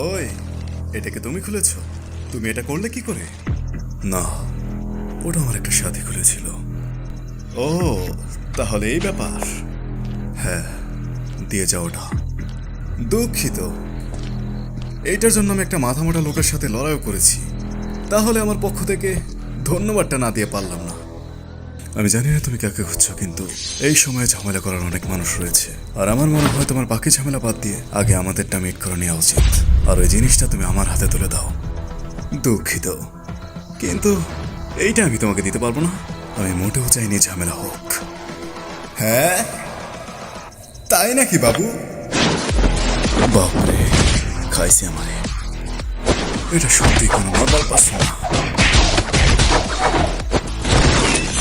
ওই, এটাকে তুমি খুলেছো? তুমি এটা করলে কি করে? না, ওটা আমার একটা সাথী খুলেছিল। ও, তাহলে এই ব্যাপার। হ্যাঁ, দিয়ে যাও ওটা। দুঃখিত, এইটার জন্য আমি একটা মাথা মোটা লোকের সাথে লড়াইও করেছি। তাহলে আমার পক্ষ থেকে ধন্যবাদটা না দিয়ে পারলাম না। আমি জানি না তুমি কাকে খুঁজছো, কিন্তু এই সময়ে ঝামেলা করার অনেক মানুষ রয়েছে। আর আমার মনে হয় তোমার বাকি ঝামেলা বাদ দিয়ে আগে আমাদেরটা মিট করে নেওয়া উচিত। আর ওই জিনিসটা তুমি আমার হাতে তুলে দাও। দুঃখিত, কিন্তু এইটা আমি তোমাকে দিতে পারবো না। আমি মোটেও চাইনি ঝামেলা হোক। হ্যাঁ, তাই নাকি বাবু? বাপরে, খাইছে আমারে। এটা সত্যি কোনো নর্মাল পার্সন না।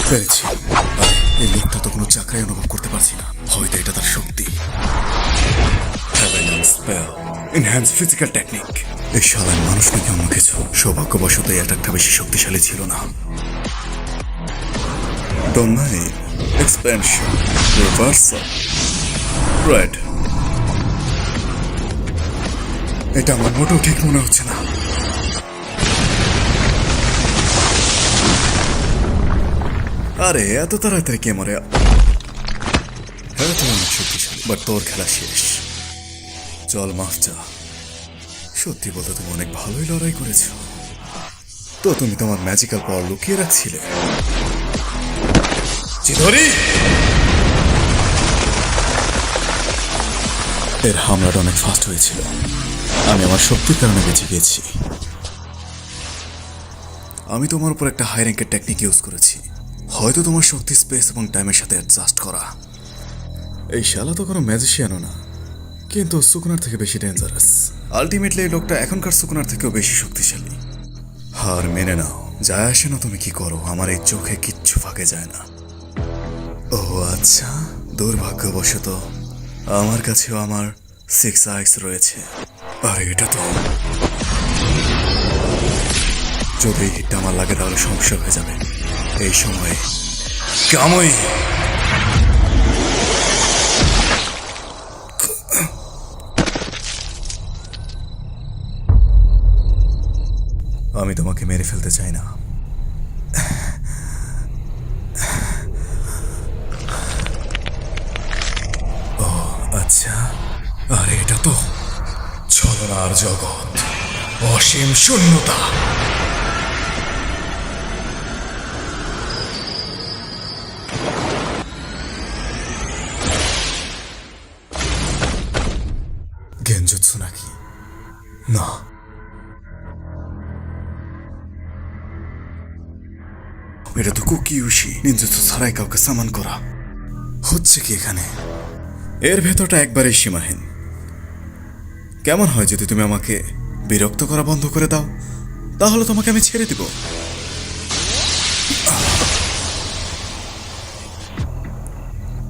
পেরেছি। এই লোকটা তো কোনো চাকরাই অনুভব করতে পারছি না। হয়তো এটা তার শক্তি। Enhance physical technique. এই শালার মানুষ নাকি অন্য কিছু। সৌভাগ্যবশত এই অ্যাটাকটা বেশি শক্তিশালী ছিল না। Domain expansion reversal. রাইট, এটা আমার মোটেও ঠিক মনে হচ্ছে না। আরে এত তাড়াতাড়ি কে মরে? হ্যাঁ, তুমি অনেক শক্তিশালী, বাট তোর খেলা শেষ। চল মাফ চা। সত্যি বলতে তুমি অনেক ভালোই লড়াই করেছ। তো তুমি তোমার ম্যাজিক্যাল পাওয়ার লুকিয়ে রাখছিলে। চিধরি, এর হামলাটা অনেক ফাস্ট হয়েছিল। আমি আমার শক্তির কারণে বেঁচে গিয়েছি। আমি তোমার উপর একটা হাই র্যাঙ্কের টেকনিক ইউজ করেছি। হয়তো তোমার শক্তি স্পেস এবং টাইমের সাথে অ্যাডজাস্ট করা। এই শালা তো কোনো ম্যাজিশিয়ানও না, কিন্তু সুকুনার থেকে বেশি ডেঞ্জারাস। আলটিমেটলি এই লোকটা এখনকার সুকুনার থেকেও বেশি শক্তিশালী। হার মেনে নাও, যায় আসে না তুমি কি করো, আমার এই চোখে কিচ্ছু ফাঁকে যায় না। ও আচ্ছা, দুর্ভাগ্যবশত আমার কাছেও আমার 6 আইস রয়েছে। আর এটা তো, যদি এই হিটটা আমার লাগে তাহলে সমস্যা হয়ে যাবে। এই সময়ে কামই। আমি তোমাকে মেরে ফেলতে চাই না। ও আচ্ছা, আর এটা তো ছলনার জগৎ, অসীম শূন্যতা। গেনজুৎসু নাকি? না, এটা তো কুকিউশি নিনজুৎসু ছাড়াই কাউকে সামান করা। হচ্ছে কি এখানে? এর ভেতরটা একবারেই সীমাহীন। কেমন হয় যদি তুমি আমাকে বিরক্ত করা বন্ধ করে দাও? তাহলে তোমাকে আমি ছেড়ে দিব।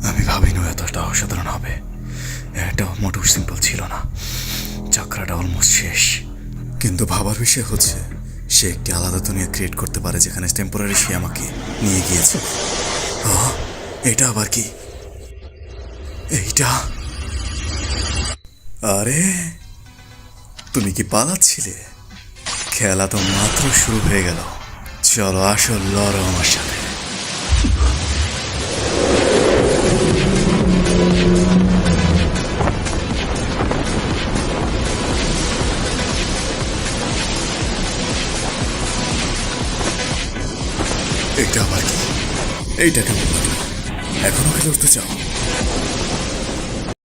আমি ভাবিনি এতটা অসাধারণ হবে। এটা মোটেও সিম্পল ছিল না। চাকরাটা অলমোস্ট শেষ। কিন্তু ভাবার বিষয় হচ্ছে, সে একটি আলাদা দুনিয়া ক্রিয়েট করতে পারে যেখানে টেম্পোরারি সে আমাকে নিয়ে গিয়েছে। এটা আবার কি? এইটা, আরে তুমি কি পালাচ্ছিলে? খেলা তো মাত্র শুরু হয়ে গেল। চলো আসল লড়ো আমার সাথে। এইটা আবার কি? এইটা কেমন লাগলো? এখনো খেলে উঠতে চাও?